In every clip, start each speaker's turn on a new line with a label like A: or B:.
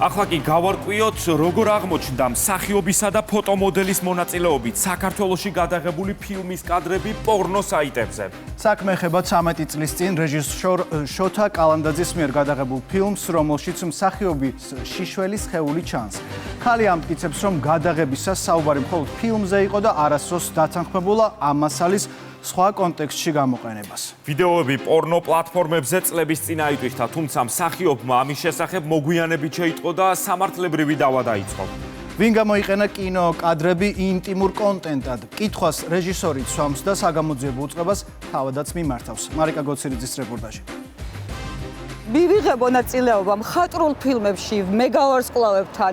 A: ახლა კი გავარკვიოთ, როგორ აღმოჩნდა მსახიობისა და ფოტომოდელის მონაწილეობით საქართველოში გადაღებული ფილმის კადრები პორნო საიტებზე.
B: საქმე ეხება 13 წლის წინ რეჟისორ შოთა კალანდაძის მიერ გადაღებულ ფილმს, რომელშიც მსახიობის შიშველის სხეული ჩანს. ქალი ამტკიცებს, რომ გადაღებისას საუბარი მხოლოდ ფილმზე იყო და არასდროს დათანხმებულა ამ მასალის სხვა კონტექსტში გამოყენებას.
A: ვიდეოები პორნო პლატფორმებზე წლების წინ აიტვირთა, თუმცა მსახიობმა ამის შესახებ მოგვიანებით შეიტყო და სამართლებრივი დავა დაიწყო.
B: ვინ გამოიყენა კინო კადრები ინტიმურ კონტენტად? კითხვას რეჟისორი ცვამს და საგამოძიებო უწყებას თავადაც მიმართავს. მარიკა გოცირიძის რეპორტაჟი.
C: მივიღე მონაწილეობა მხატვრულ ფილმებში მეგავარსკვლავებთან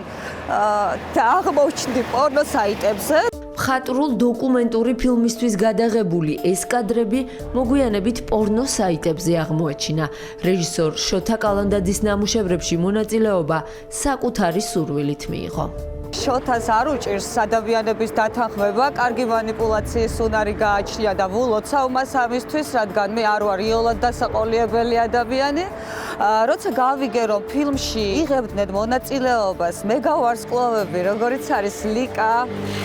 C: და აღმოჩნდი პორნო საიტებზე.
D: მხატვრულ დოკუმენტური ფილმისთვის გადაღებული ეს კადრები მოგვიანებით პორნო საიტებზე აღმოაჩინა. რეჟისორ შოთა კალანდაძის ნამუშევრებში მონაწილეობა საკუთარი სურვილით მიიღო.
C: შოთას არ უჭირს ადამიანების დათანხმება, კარგი манипуляციის უნარი გააჩნია და ვულოცა მას ამისთვის, რადგან მე არ ვარ იოლად დასაყოლიებელი ადამიანი. როცა გავიგე, რომ ფილმში იღებდნენ მონაწილეობას მეგავარსკვლავები, როგორიც არის ლიკა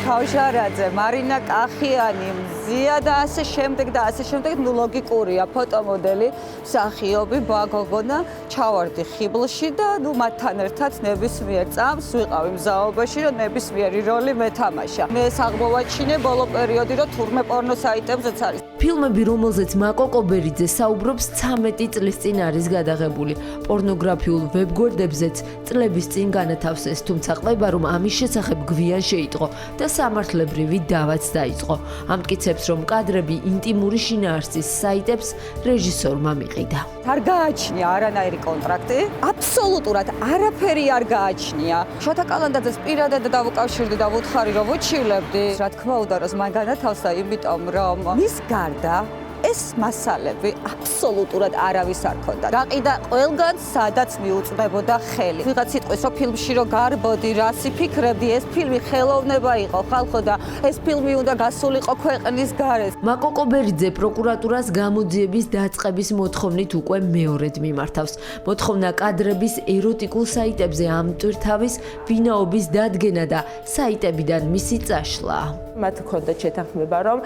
C: ქავჟარაძე, მარინა კახიანი, მზია და ასე შემდეგ, ნუ ლოგიკურია, ფოტომოდელი, მსახიობი, ბაგოგონა, ჩავარდი ხიბლში და ნუ მათთან ერთად ნებისმიერ წამს ვიყავი მზაობაში, რომ ნებისმიერი როლი მეთამაშა. მე აღმოვაჩინე ბოლო პერიოდი, რომ თურმე პორნო საიტებზეც არის.
D: ფილმები, რომელზეც მაკო კობერიძე საუბრობს, 13 წლის წინ არის გადაღებული. პორნოგრაფიულ ვებგვერდებზეც წლების წინ განათავსეს, თუმცა ყდება, რომ ამის შესახებ გვიან შეიტყო და სამართლებრივი დავაც დაიწყო. ამტკიცებს, რომ კადრები ინტიმური შინაარსის საიტებს რეჟისორმა მიყიდა.
C: არ გააჩნია არანაირი კონტრაქტი, აბსოლუტურად არაფერი არ გააჩნია. შოთა კალანდაძეს პირადად დავუკავშირდი და ვუთხარი, რომ ვუჩივლებდი. რა თქმა უნდა, რომ მან განათავსა, იმიტომ რომ მის გარდა ეს მასალები აბსოლუტურად არავის არ ქონდა. გაყიდა ყველგან, სადაც მიუწვდებოდა ხელი. ვიღაც იტყვის, რომ ფილმში რო გარბოდი, რას იფიქრებდი, ეს ფილმი ხელოვნება იყო, ხალხო და ეს ფილმი უნდა გასულიყო ქვეყნის გარეთ.
D: მაკო კობერიძე პროკურატურას გამოძიების დაწყების მოთხოვნით უკვე მეორედ მიმართავს. მოთხოვნა კადრების ეროტიკულ საიტებზე ამტვირთავის ვინაობის დადგენა და საიტებიდან მისი წაშლა.
E: მათ ჰქონდათ შეთანხმება, რომ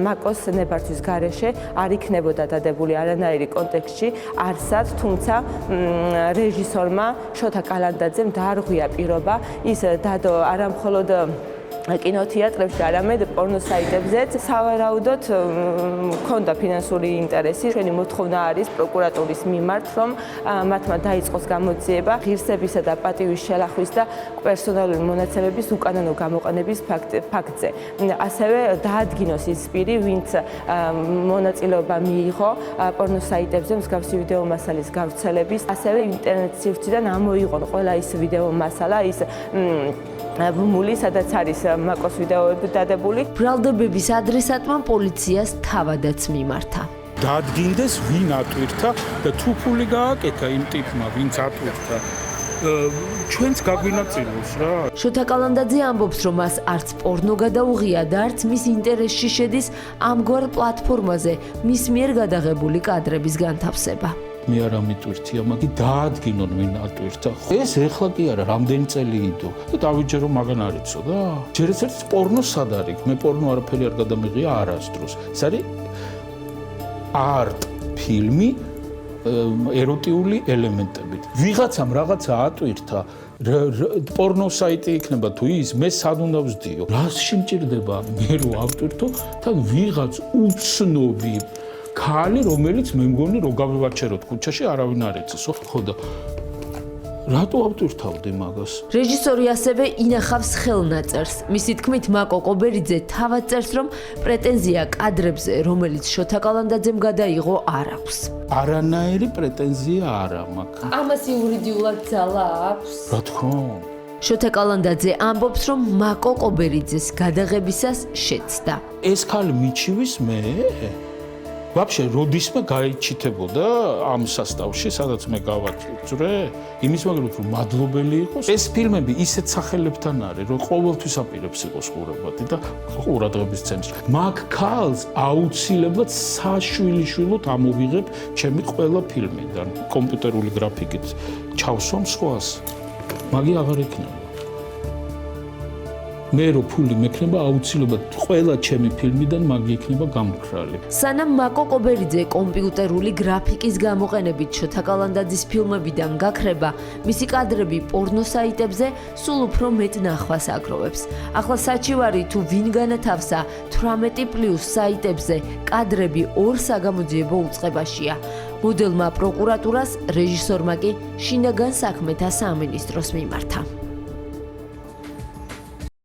E: მაკოს ნებართვის გარეშე არ იქნებოდა დადებული არანაირი კონტექსტში არსად, თუმცა რეჟისორმა შოთა კალანდაძემ დაარღვია პირობა ის დადო არა მხოლოდ კინოთეატრებში, არამედ პორნო საიტებზეც. სავარაუდოდ ჰქონდა ფინანსური ინტერესი. ჩვენი მოთხოვნა არის პროკურატურის მიმართ, რომ მათმა დაიწყოს გამოძიება ღირსებისა და პატივის შელახვის და პერსონალური მონაცემების უკანონო გამოყენების ფაქტზე. ასევე დაადგინოს ის პირი, ვინც მონაწილეობა მიიღო პორნო საიტებზე მსგავსი ვიდეო მასალის გავრცელების. ასევე ინტერნეტ სივრციდან ამოიღონ ყველა ის ვიდეო მასალა, ის ბმული, სადაც არის მაკოს ვიდეოები დადებული.
D: ბრალდებების ადრესატმა პოლიციას თავადაც მიმართა.
F: დაადგინდეს, ვინ ატვირთა და თუ ფული გააკეთა იმ ტიპმა, ვინც ატვირთა. ჩვენც გაგვინაწილოს რა.
D: შოთა კალანდაძე ამბობს, რომ მას არც პორნო გადაუღია და არც მის ინტერესში შედის ამგვარ პლატფორმაზე მის მიერ გადაღებული კადრების განთავსება.
F: მე არ ამიტვირთია, მაგრამ დაადგინონ ვინ ატვირთა. ეს ეხლა კი არა, რამდენი წელი იდო და დავიჯერო მაგან არ იცო და ჯერაც ერთ პორნო სად არის? მე პორნო არაფერი არ გადამიღია არასდროს. ეს არის არტ ფილმი ეროტიული ელემენტებით. ვიღაცამ რაღაცა ატვირთა, პორნო საიტი იქნება თუ ის, მე სად უნდა ვსდიო? რასში მჭირდება მე რო ავტვირთო, თან ვიღაც უცნობი ქალი, რომელიც მე მგონი რომ გავივაჩეროთ ქუჩაში, არავინ არ ეცესო. ხო და რატო ავტვირთავდი მაგას?
D: რეჟისორი ასევე ინახავს ხელნაწერს. მისი თქმით, მაკო კობერიძე თავად წერს, რომ პრეტენზია კადრებზე, რომელიც შოთა კალანდაძემ გადაიღო, არ აქვს.
F: არანაირი პრეტენზია არ მაქვს.
D: ამას იურიდიულად ძალა აქვს?
F: რა თქმა უნდა.
D: შოთა კალანდაძე ამბობს, რომ მაკო კობერიძეს გადაღებისას შეცდა.
F: ეს ქალი მიჩივის მე? ვაფშე როდისმე გაიჩითებოდა ამ სასტავში, სადაც მე გავაჭრე, იმის მაგალითად რომ მადლობელი იყოს. ეს ფილმები ისეთ სახელებთან არის, რომ ყოველთვის აპირებს იყოს ყურებადი და ყურადღების ცენტრში. მაგ ქალს აუცილებლად საშვილიშვილოდ ამოვიღებ ჩემი ყველა ფილმიდან, კომპიუტერული გრაფიკით ჩავსვამ სხვას. მაგი აღარ იქნება. მე რო ფული მექნება აუცილებლად ყველა ჩემი ფილმიდან მაგი იქნება გამქრალი.
D: სანამ მაკო კობერიძე კომპიუტერული გრაფიკის გამოყენებით შოთა კალანდაძის ფილმებიდან გაქრება, მისი კადრები პორნო საიტებზე სულ უფრო მეტ ნახვას აგროვებს. ახლა საჩივარი თუ ვინ განათავსა 18+ საიტებზე კადრები ორ საგამოძიებო უწყებაშია. მოდელმა პროკურატურას, რეჟისორმა კი შინაგან საქმეთა სამინისტროს მიმართა.